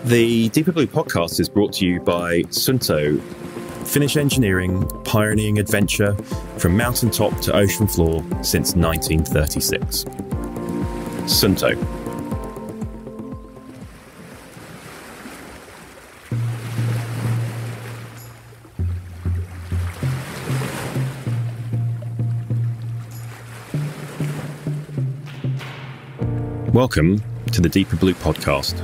The Deeper Blue podcast is brought to you by Suunto, Finnish engineering, pioneering adventure from mountaintop to ocean floor since 1936. Suunto. Welcome to the Deeper Blue podcast,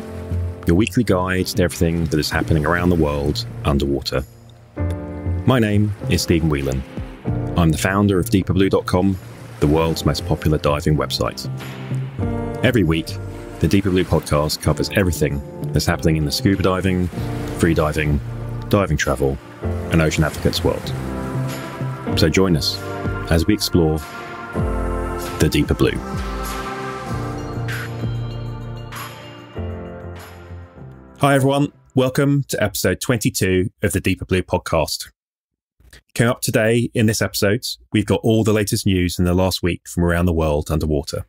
your weekly guide to everything that is happening around the world underwater. My name is Stephen Whelan. I'm the founder of deeperblue.com, the world's most popular diving website. Every week, the Deeper Blue podcast covers everything that's happening in the scuba diving, free diving, diving travel, and ocean advocates world. So join us as we explore the Deeper Blue. Hi everyone, welcome to episode 22 of the Deeper Blue podcast. Coming up today in this episode, we've got all the latest news in the last week from around the world underwater.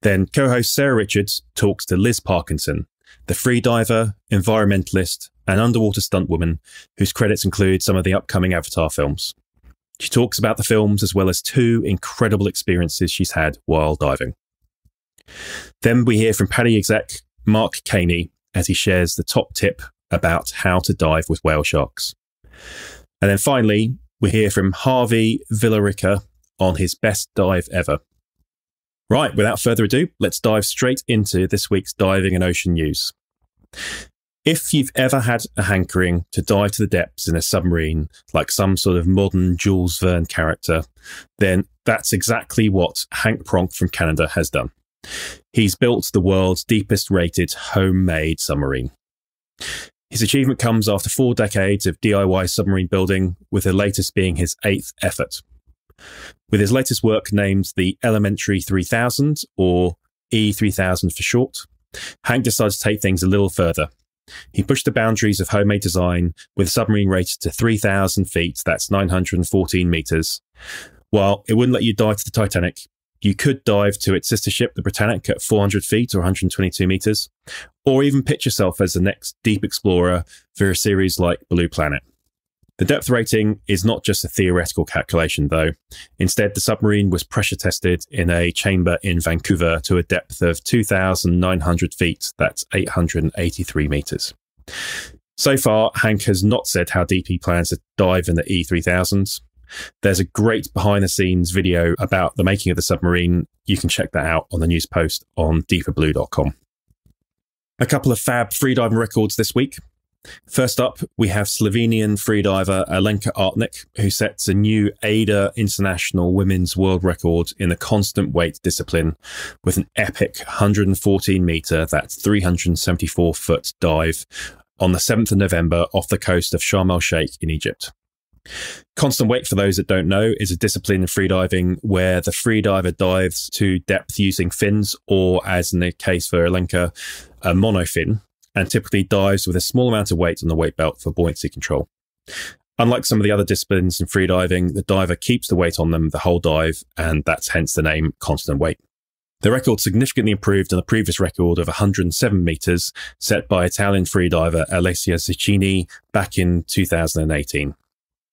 Then co-host Sarah Richards talks to Liz Parkinson, the freediver, environmentalist, and underwater stuntwoman whose credits include some of the upcoming Avatar films. She talks about the films as well as two incredible experiences she's had while diving. Then we hear from PADI exec Mark Caney as he shares the top tip about how to dive with whale sharks. And then finally, we hear from Harvey Villarica on his best dive ever. Right, without further ado, let's dive straight into this week's diving and ocean news. If you've ever had a hankering to dive to the depths in a submarine, like some sort of modern Jules Verne character, then that's exactly what Hank Pronk from Canada has done. He's built the world's deepest rated homemade submarine. His achievement comes after 4 decades of DIY submarine building, with the latest being his 8th effort. With his latest work named the Elementary 3000, or E3000 for short, Hank decided to take things a little further. He pushed the boundaries of homemade design with a submarine rated to 3,000 feet, that's 914 meters. While it wouldn't let you dive to the Titanic, you could dive to its sister ship, the Britannic, at 400 feet or 122 meters, or even pitch yourself as the next deep explorer for a series like Blue Planet. The depth rating is not just a theoretical calculation, though. Instead, the submarine was pressure tested in a chamber in Vancouver to a depth of 2,900 feet, that's 883 meters. So far, Hank has not said how deep he plans to dive in the E3000. There's a great behind-the-scenes video about the making of the submarine. You can check that out on the news post on deeperblue.com. A couple of fab freediving records this week. First up, we have Slovenian freediver Alenka Artnik, who sets a new AIDA International Women's World Record in the constant weight discipline with an epic 114-metre, that's 374-foot dive on the 7th of November off the coast of Sharm el-Sheikh in Egypt. Constant weight, for those that don't know, is a discipline in freediving where the freediver dives to depth using fins, or as in the case for Alenka, a monofin, and typically dives with a small amount of weight on the weight belt for buoyancy control. Unlike some of the other disciplines in freediving, the diver keeps the weight on them the whole dive, and that's hence the name constant weight. The record significantly improved on the previous record of 107 metres set by Italian freediver Alessia Cecchini back in 2018.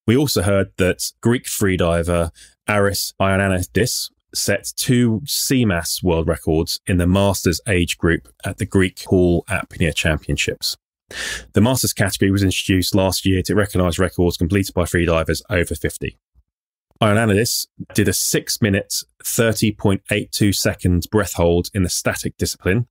We also heard that Greek freediver Aris Ioannidis set 2 CMAS world records in the Masters age group at the Greek Pool Apnea Championships. The Masters category was introduced last year to recognise records completed by freedivers over 50. Ioannidis did a 6-minute, 30.82 seconds breath hold in the static discipline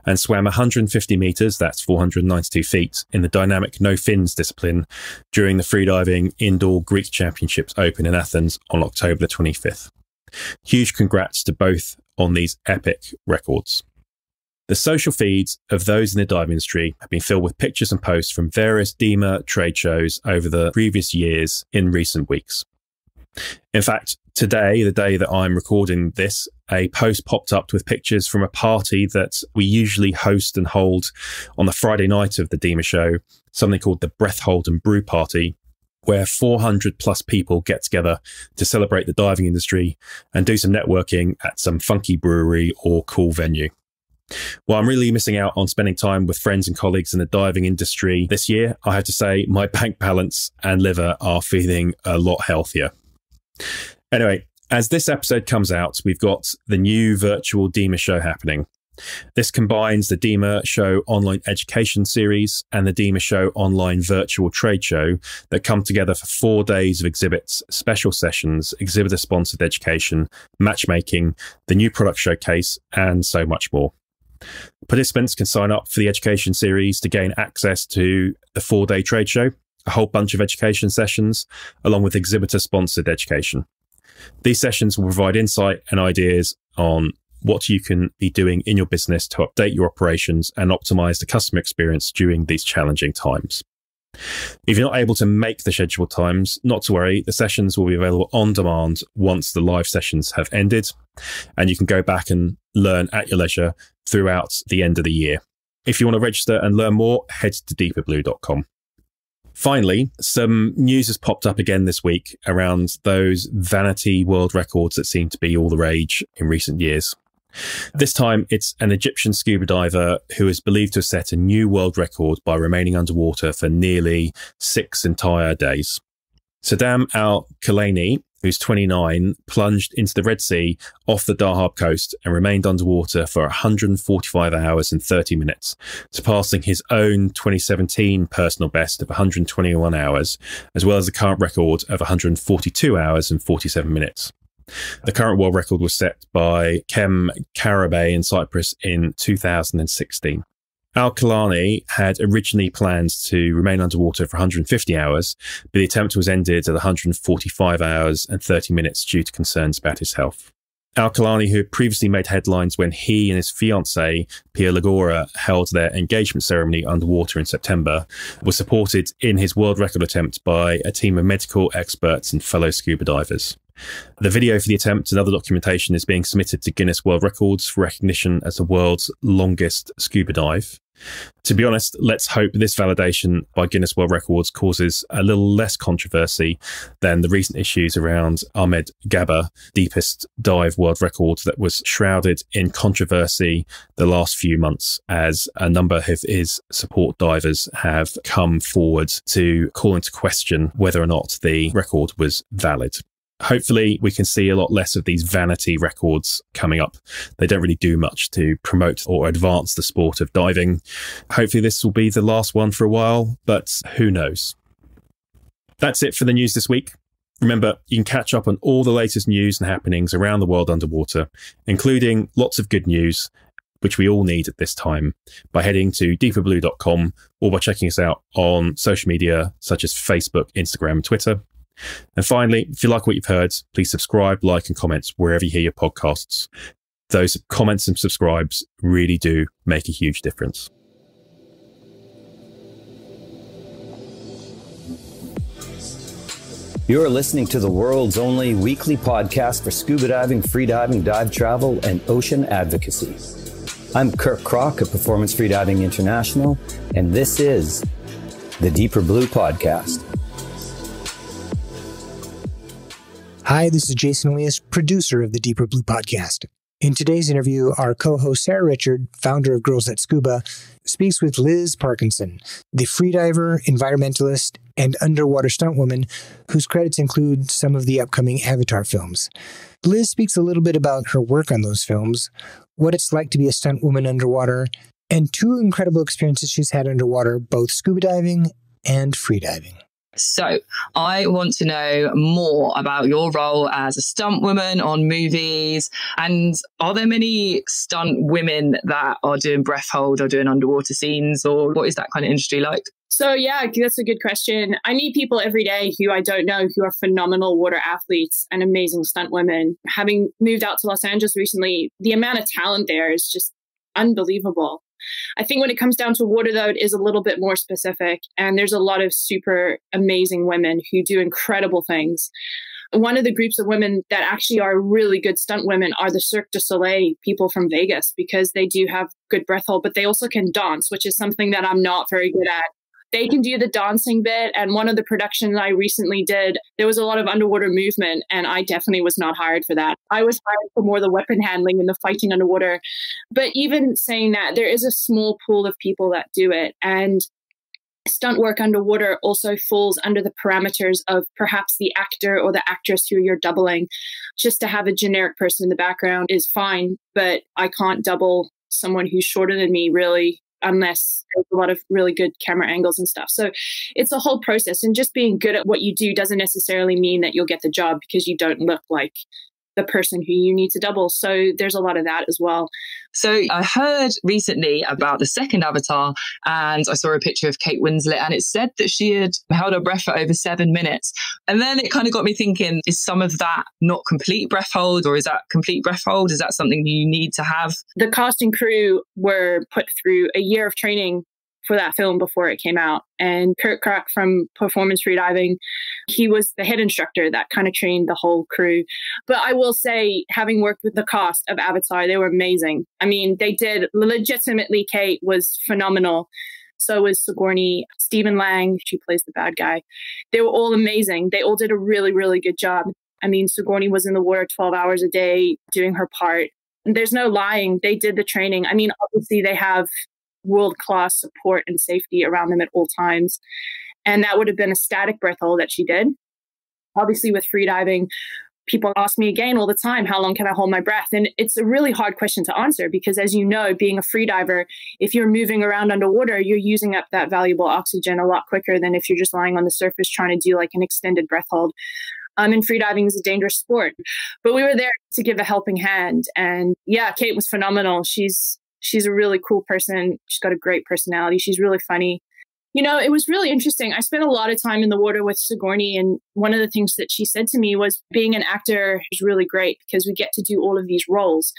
and swam 150 metres, that's 492 feet, in the dynamic no fins discipline during the freediving Indoor Greek Championships Open in Athens on October the 25th. Huge congrats to both on these epic records. The social feeds of those in the diving industry have been filled with pictures and posts from various DEMA trade shows over the previous years in recent weeks. In fact, Today, the day that I'm recording this, a post popped up with pictures from a party that we usually host and hold on the Friday night of the DEMA show, something called the Breath Hold and Brew Party, where 400 plus people get together to celebrate the diving industry and do some networking at some funky brewery or cool venue. Well, I'm really missing out on spending time with friends and colleagues in the diving industry this year. I have to say my bank balance and liver are feeling a lot healthier. Anyway, as this episode comes out, we've got the new virtual DEMA show happening. This combines the DEMA Show online education series and the DEMA Show online virtual trade show that come together for 4 days of exhibits, special sessions, exhibitor-sponsored education, matchmaking, the new product showcase, and so much more. Participants can sign up for the education series to gain access to the 4-day trade show, a whole bunch of education sessions, along with exhibitor-sponsored education. These sessions will provide insight and ideas on what you can be doing in your business to update your operations and optimize the customer experience during these challenging times. If you're not able to make the scheduled times, not to worry, the sessions will be available on demand once the live sessions have ended, and you can go back and learn at your leisure throughout the end of the year. If you want to register and learn more, head to deeperblue.com. Finally, some news has popped up again this week around those vanity world records that seem to be all the rage in recent years. This time, it's an Egyptian scuba diver who is believed to have set a new world record by remaining underwater for nearly 6 entire days. Saddam Al-Khalani, who's 29, plunged into the Red Sea off the Dahab coast and remained underwater for 145 hours and 30 minutes, surpassing his own 2017 personal best of 121 hours, as well as the current record of 142 hours and 47 minutes. The current world record was set by Kem Karabey in Cyprus in 2016. Al-Khalani had originally planned to remain underwater for 150 hours, but the attempt was ended at 145 hours and 30 minutes due to concerns about his health. Al-Khalani, who had previously made headlines when he and his fiancée, Pia Lagora, held their engagement ceremony underwater in September, was supported in his world record attempt by a team of medical experts and fellow scuba divers. The video for the attempt and other documentation is being submitted to Guinness World Records for recognition as the world's longest scuba dive. To be honest, let's hope this validation by Guinness World Records causes a little less controversy than the recent issues around Ahmed Gabba, deepest dive world record that was shrouded in controversy the last few months as a number of his support divers have come forward to call into question whether or not the record was valid. Hopefully, we can see a lot less of these vanity records coming up. They don't really do much to promote or advance the sport of diving. Hopefully, this will be the last one for a while, but who knows? That's it for the news this week. Remember, you can catch up on all the latest news and happenings around the world underwater, including lots of good news, which we all need at this time, by heading to deeperblue.com or by checking us out on social media such as Facebook, Instagram, and Twitter. And finally, if you like what you've heard, please subscribe, like, and comment wherever you hear your podcasts. Those comments and subscribes really do make a huge difference. You're listening to the world's only weekly podcast for scuba diving, freediving, dive travel, and ocean advocacy. I'm Kirk Kroc of Performance Freediving International, and this is the Deeper Blue Podcast. Hi, this is Jason Elias, producer of the Deeper Blue Podcast. In today's interview, our co-host Sarah Richard, founder of Girls at Scuba, speaks with Liz Parkinson, the freediver, environmentalist, and underwater stuntwoman whose credits include some of the upcoming Avatar films. Liz speaks a little bit about her work on those films, what it's like to be a stuntwoman underwater, and 2 incredible experiences she's had underwater, both scuba diving and freediving. So I want to know more about your role as a stunt woman on movies. And are there many stunt women that are doing breath hold or doing underwater scenes, or what is that kind of industry like? So yeah, that's a good question. I meet people every day who I don't know who are phenomenal water athletes and amazing stunt women. Having moved out to Los Angeles recently, the amount of talent there is just unbelievable. I think when it comes down to water, though, it is a little bit more specific. And there's a lot of super amazing women who do incredible things. One of the groups of women that actually are really good stunt women are the Cirque du Soleil people from Vegas, because they do have good breath hold, but they also can dance, which is something that I'm not very good at. They can do the dancing bit. And one of the productions I recently did, there was a lot of underwater movement, and I definitely was not hired for that. I was hired for more the weapon handling and the fighting underwater. But even saying that, there is a small pool of people that do it. And stunt work underwater also falls under the parameters of perhaps the actor or the actress who you're doubling. Just to have a generic person in the background is fine, but I can't double someone who's shorter than me, really, unless there's a lot of really good camera angles and stuff. So it's a whole process. And just being good at what you do doesn't necessarily mean that you'll get the job, because you don't look like the person who you need to double. So there's a lot of that as well. So I heard recently about the second Avatar, and I saw a picture of Kate Winslet, and it said that she had held her breath for over 7 minutes. And then it kind of got me thinking, is some of that not complete breath hold, or is that complete breath hold? Is that something you need to have? The cast and crew were put through a year of training for that film before it came out. And Kurt Kroc from Performance Freediving, he was the head instructor that kind of trained the whole crew. But I will say, having worked with the cast of Avatar, they were amazing. I mean, they did legitimately. Kate was phenomenal. So was Sigourney, Stephen Lang, she plays the bad guy. They were all amazing. They all did a really, really good job. I mean, Sigourney was in the water 12 hours a day doing her part. And there's no lying. They did the training. I mean, obviously they have world-class support and safety around them at all times. And that would have been a static breath hold that she did. Obviously with freediving, people ask me again all the time, how long can I hold my breath? And it's a really hard question to answer, because as you know, being a freediver, if you're moving around underwater, you're using up that valuable oxygen a lot quicker than if you're just lying on the surface trying to do like an extended breath hold. And freediving is a dangerous sport. But we were there to give a helping hand. And yeah, Kate was phenomenal. She's a really cool person. She's got a great personality. She's really funny. You know, it was really interesting. I spent a lot of time in the water with Sigourney, and one of the things that she said to me was, being an actor is really great because we get to do all of these roles.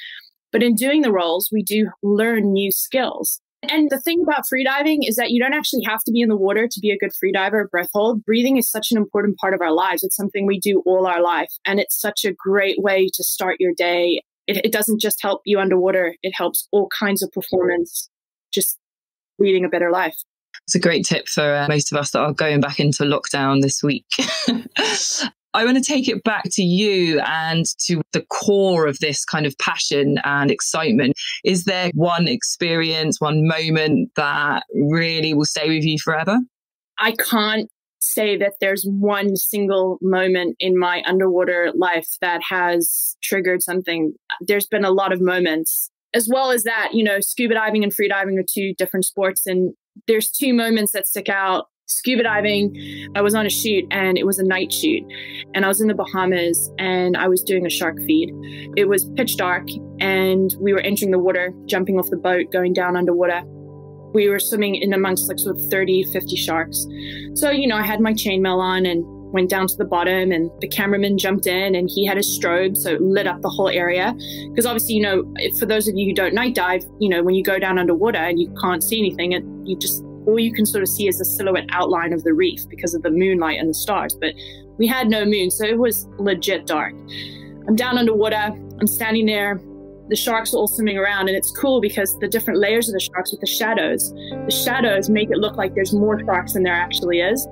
But in doing the roles, we do learn new skills. And the thing about freediving is that you don't actually have to be in the water to be a good freediver, breath hold. Breathing is such an important part of our lives. It's something we do all our life. And it's such a great way to start your day. It doesn't just help you underwater. It helps all kinds of performance, just leading a better life. It's a great tip for most of us that are going back into lockdown this week. I want to take it back to you and to the core of this kind of passion and excitement. Is there one experience, one moment that really will stay with you forever? I can't say that there's one single moment in my underwater life that has triggered something. There's been a lot of moments. As well as that, you know, scuba diving and freediving are two different sports. And there's two moments that stick out. Scuba diving, I was on a shoot, and it was a night shoot. And I was in the Bahamas, and I was doing a shark feed. It was pitch dark, and we were entering the water, jumping off the boat, going down underwater. We were swimming in amongst like sort of 30, 50 sharks. So, you know, I had my chainmail on and went down to the bottom, and the cameraman jumped in, and he had his strobe, so it lit up the whole area. Because obviously, you know, for those of you who don't night dive, you know, when you go down underwater and you can't see anything, all you can sort of see is the silhouette outline of the reef because of the moonlight and the stars. But we had no moon, so it was legit dark. I'm down underwater, I'm standing there. The sharks are all swimming around, and it's cool because the different layers of the sharks with the shadows make it look like there's more sharks than there actually is.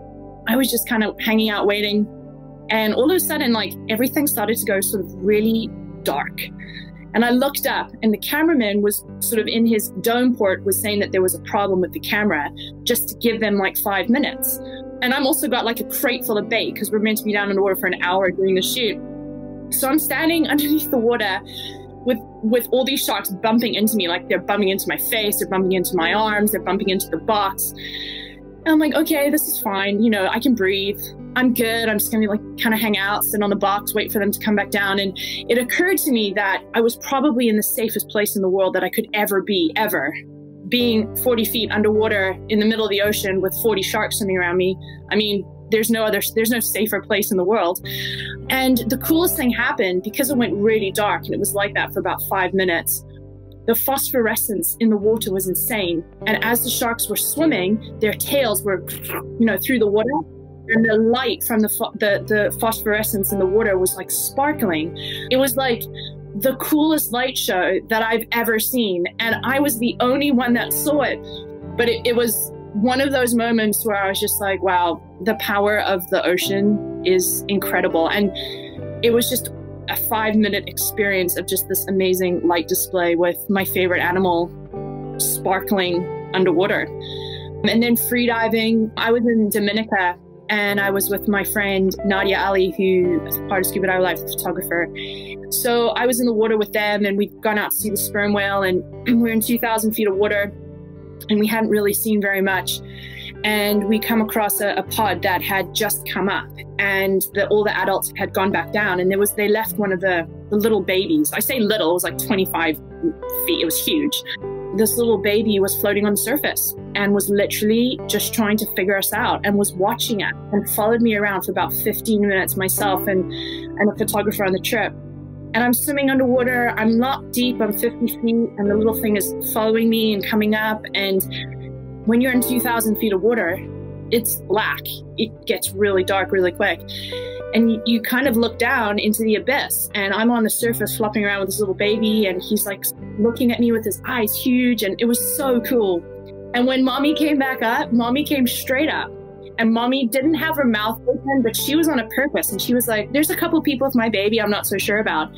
I was just kind of hanging out waiting, and all of a sudden, like, everything started to go sort of really dark. And I looked up, and the cameraman was sort of in his dome port was saying that there was a problem with the camera, just to give them like 5 minutes. And I'm also got like a crate full of bait because we're meant to be down in the water for an hour doing the shoot. So I'm standing underneath the water with all these sharks bumping into me, like they're bumping into my face, they're bumping into my arms, they're bumping into the box. And I'm like, okay, this is fine. You know, I can breathe. I'm good. I'm just going to like kind of hang out, sit on the box, wait for them to come back down. And it occurred to me that I was probably in the safest place in the world that I could ever be, ever. Being 40 feet underwater in the middle of the ocean with 40 sharks swimming around me. I mean, there's no safer place in the world. And the coolest thing happened because it went really dark, and it was like that for about 5 minutes. The phosphorescence in the water was insane. And as the sharks were swimming, their tails were, you know, through the water. And the light from the phosphorescence in the water was like sparkling. It was like the coolest light show that I've ever seen. And I was the only one that saw it. But it was one of those moments where I was just like, wow, the power of the ocean is incredible. And it was just a 5-minute experience of just this amazing light display with my favorite animal sparkling underwater. And then freediving, I was in Dominica and I was with my friend Nadia Ali, who is part of Scuba Dive Life, photographer. So I was in the water with them and we'd gone out to see the sperm whale, and we're in 2,000 feet of water and we hadn't really seen very much. And we come across a pod that had just come up, and all the adults had gone back down, and they left one of the little babies. I say little, it was like 25 feet. It was huge. This little baby was floating on the surface and was literally just trying to figure us out, and was watching it and followed me around for about 15 minutes, myself and a photographer on the trip. And I'm swimming underwater. I'm not deep. I'm 50 feet, and the little thing is following me and coming up. And when you're in 2,000 feet of water, it's black. It gets really dark really quick. And you kind of look down into the abyss, and I'm on the surface flopping around with this little baby, and he's like looking at me with his eyes huge, and it was so cool. And when Mommy came back up, Mommy came straight up, and Mommy didn't have her mouth open, but she was on a purpose, and she was like, there's a couple people with my baby I'm not so sure about.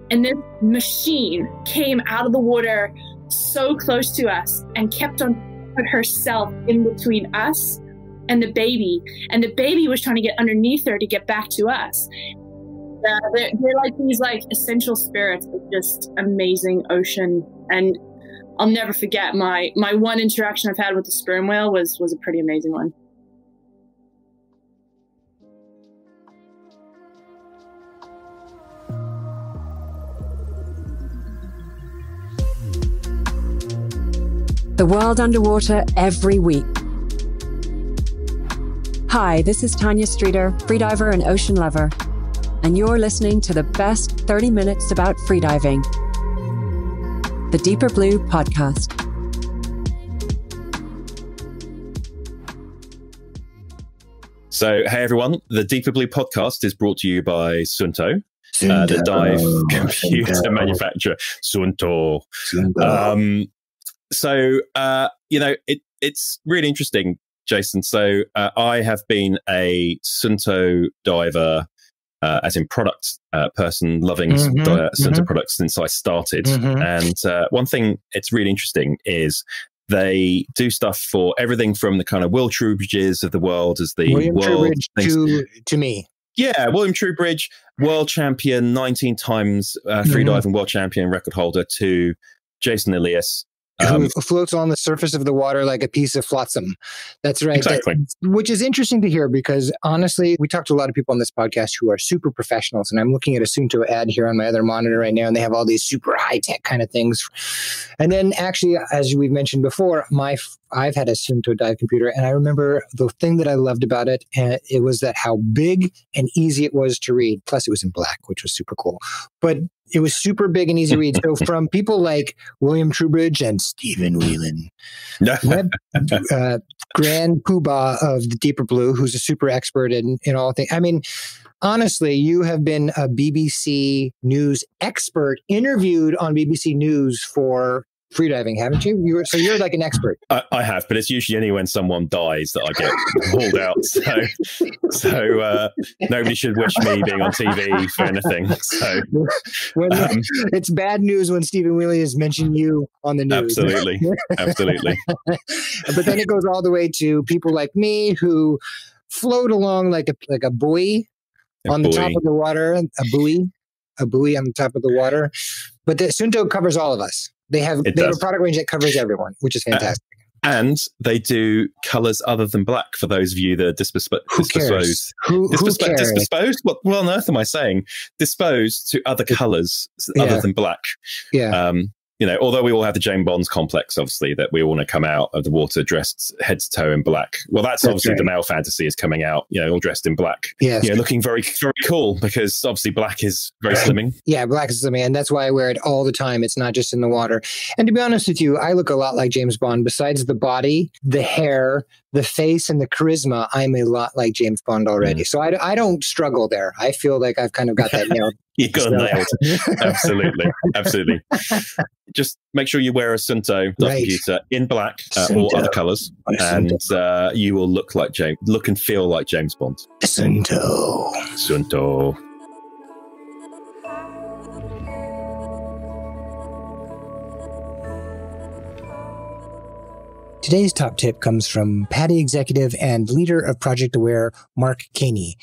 And this machine came out of the water so close to us and kept on put herself in between us and the baby was trying to get underneath her to get back to us. They're like these like essential spirits of just amazing ocean. And I'll never forget my one interaction I've had with the sperm whale was a pretty amazing one. The world underwater every week. Hi, this is Tanya Streeter, freediver and ocean lover, and you're listening to the best 30 minutes about freediving. The Deeper Blue Podcast. So, hey everyone, the Deeper Blue Podcast is brought to you by Suunto, the dive computer manufacturer. Suunto. It's really interesting, Jason. So I have been a Suunto diver, as in product person, loving Suunto products since I started. And one thing it's really interesting is they do stuff for everything from the kind of Will Trubridges of the world as the William world Trubridge to me. Yeah, William Trubridge, world champion, 19 times freediving world champion, record holder, to Jason Elias, who floats on the surface of the water like a piece of flotsam. That's right. Exactly. Which is interesting to hear because honestly, we talk to a lot of people on this podcast who are super professionals. And I'm looking at a Suunto ad here on my other monitor right now, and they have all these super high-tech kind of things. And then actually, as we've mentioned before, I've had a Suunto dive computer, and I remember the thing that I loved about it, it was that how big and easy it was to read. Plus, it was in black, which was super cool. But it was super big and easy to read. So from people like William Trubridge and Stephen Whelan, Grand Poobah of the Deeper Blue, who's a super expert in all things. I mean, honestly, you have been a BBC News expert, interviewed on BBC News for freediving, haven't you? You're like an expert. I have, but it's usually only when someone dies that I get hauled out. So nobody should wish me being on TV for anything. So it's bad news when Stephen Whelan has mentioned you on the news. Absolutely. But then it goes all the way to people like me who float along like a buoy on the top of the water, a buoy on the top of the water. But the Suunto covers all of us. They have a product range that covers everyone, which is fantastic. And they do colors other than black for those of you that are disposed. Who cares? Disposed? What on earth am I saying? Disposed to other colors other than black. Yeah. Although we all have the James Bond complex, obviously, that we all want to come out of the water dressed head to toe in black. Well, that's obviously right. The male fantasy is coming out, all dressed in black. Yes. Looking very, very cool because obviously black is very slimming. Yeah, black is slimming. And that's why I wear it all the time. It's not just in the water. And to be honest with you, I look a lot like James Bond. Besides the body, the hair, the face and the charisma, I'm a lot like James Bond already. So I don't struggle there. I feel like I've kind of got that nailed. You got it nailed. Absolutely. Absolutely. Just make sure you wear a Sunto computer in black or other colors, and you will look and feel like James Bond. Sunto. Today's top tip comes from PADI executive and leader of Project Aware, Mark Caney,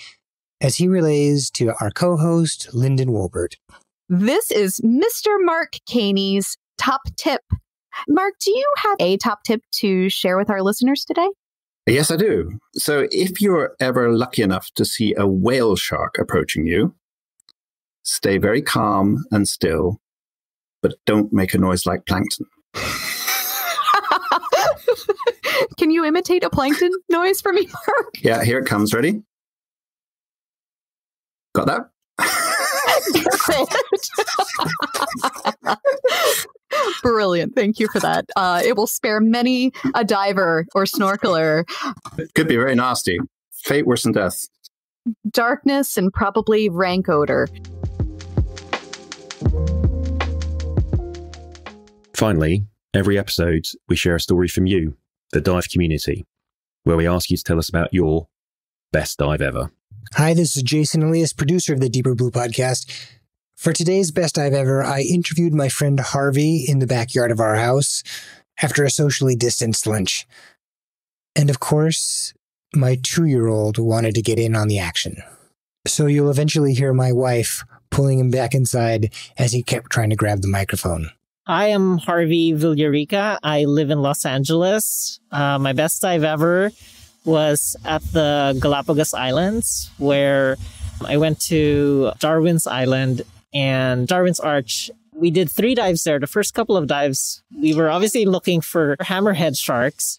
as he relays to our co-host, Lyndon Wolbert. This is Mr. Mark Caney's top tip. Mark, do you have a top tip to share with our listeners today? Yes, I do. So if you're ever lucky enough to see a whale shark approaching you, stay very calm and still, but don't make a noise like plankton. Can you imitate a plankton noise for me, Mark? Yeah, here it comes. Ready? Got that? Brilliant. Thank you for that. It will spare many a diver or snorkeler. Could be very nasty. Fate worse than death. Darkness and probably rank odor. Finally, every episode, we share a story from you, the dive community, where we ask you to tell us about your best dive ever. Hi, this is Jason Elias, producer of the Deeper Blue podcast. For today's best dive ever, I interviewed my friend Harvey in the backyard of our house after a socially distanced lunch. And of course, my 2-year-old wanted to get in on the action. So you'll eventually hear my wife pulling him back inside as he kept trying to grab the microphone. I am Harvey Villarica. I live in Los Angeles. My best dive ever was at the Galapagos Islands, where I went to Darwin's Island and Darwin's Arch. We did 3 dives there. The first couple of dives, we were obviously looking for hammerhead sharks.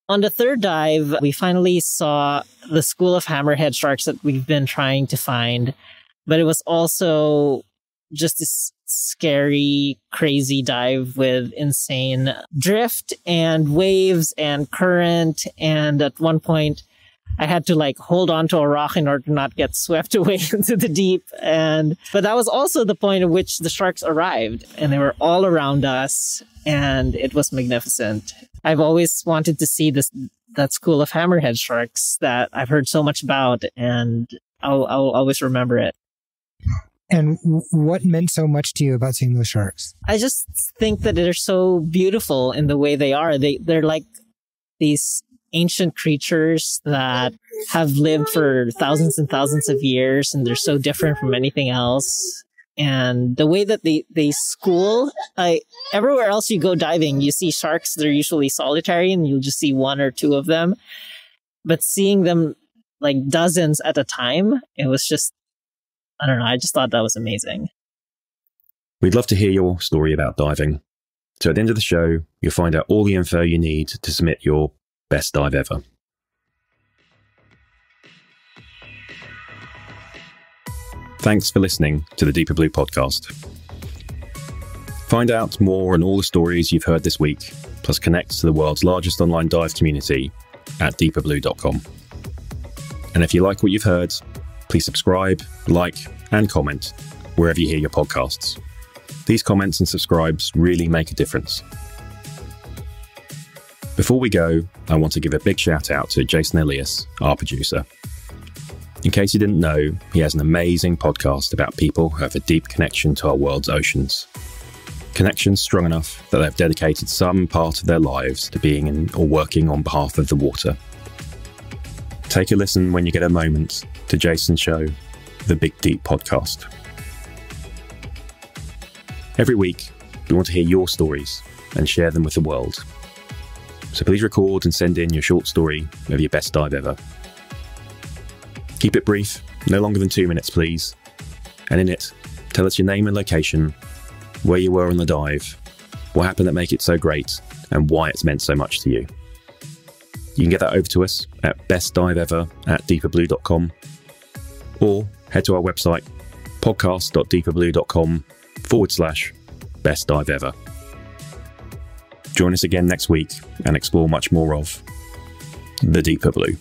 On the 3rd dive, we finally saw the school of hammerhead sharks that we've been trying to find. But it was also just this scary, crazy dive with insane drift and waves and current. And at one point, I had to hold on to a rock in order to not get swept away into the deep. But that was also the point at which the sharks arrived, and they were all around us, and it was magnificent. I've always wanted to see that school of hammerhead sharks that I've heard so much about, and I'll always remember it. And what meant so much to you about seeing those sharks? I just think that they're so beautiful in the way they are. They're like these ancient creatures that have lived for thousands and thousands of years, and they're so different from anything else. And the way that they school, everywhere else you go diving, you see sharks, they're usually solitary and you'll just see 1 or 2 of them. But seeing them dozens at a time, it was just, I don't know, I just thought that was amazing. We'd love to hear your story about diving. So at the end of the show, you'll find out all the info you need to submit your best dive ever. Thanks for listening to the Deeper Blue podcast. Find out more on all the stories you've heard this week, plus connect to the world's largest online dive community at deeperblue.com. And if you like what you've heard, please subscribe, like, and comment wherever you hear your podcasts. These comments and subscribes really make a difference. Before we go, I want to give a big shout out to Jason Elias, our producer. In case you didn't know, he has an amazing podcast about people who have a deep connection to our world's oceans. Connections strong enough that they've dedicated some part of their lives to being in or working on behalf of the water. Take a listen when you get a moment to Jason's show, The Big Deep Podcast. Every week, we want to hear your stories and share them with the world. So please record and send in your short story of your best dive ever. Keep it brief, no longer than 2 minutes, please. And in it, tell us your name and location, where you were on the dive, what happened that made it so great, and why it's meant so much to you. You can get that over to us at bestdiveever@deeperblue.com, or head to our website, podcast.deeperblue.com/bestdiveever. Join us again next week and explore much more of the deeper blue.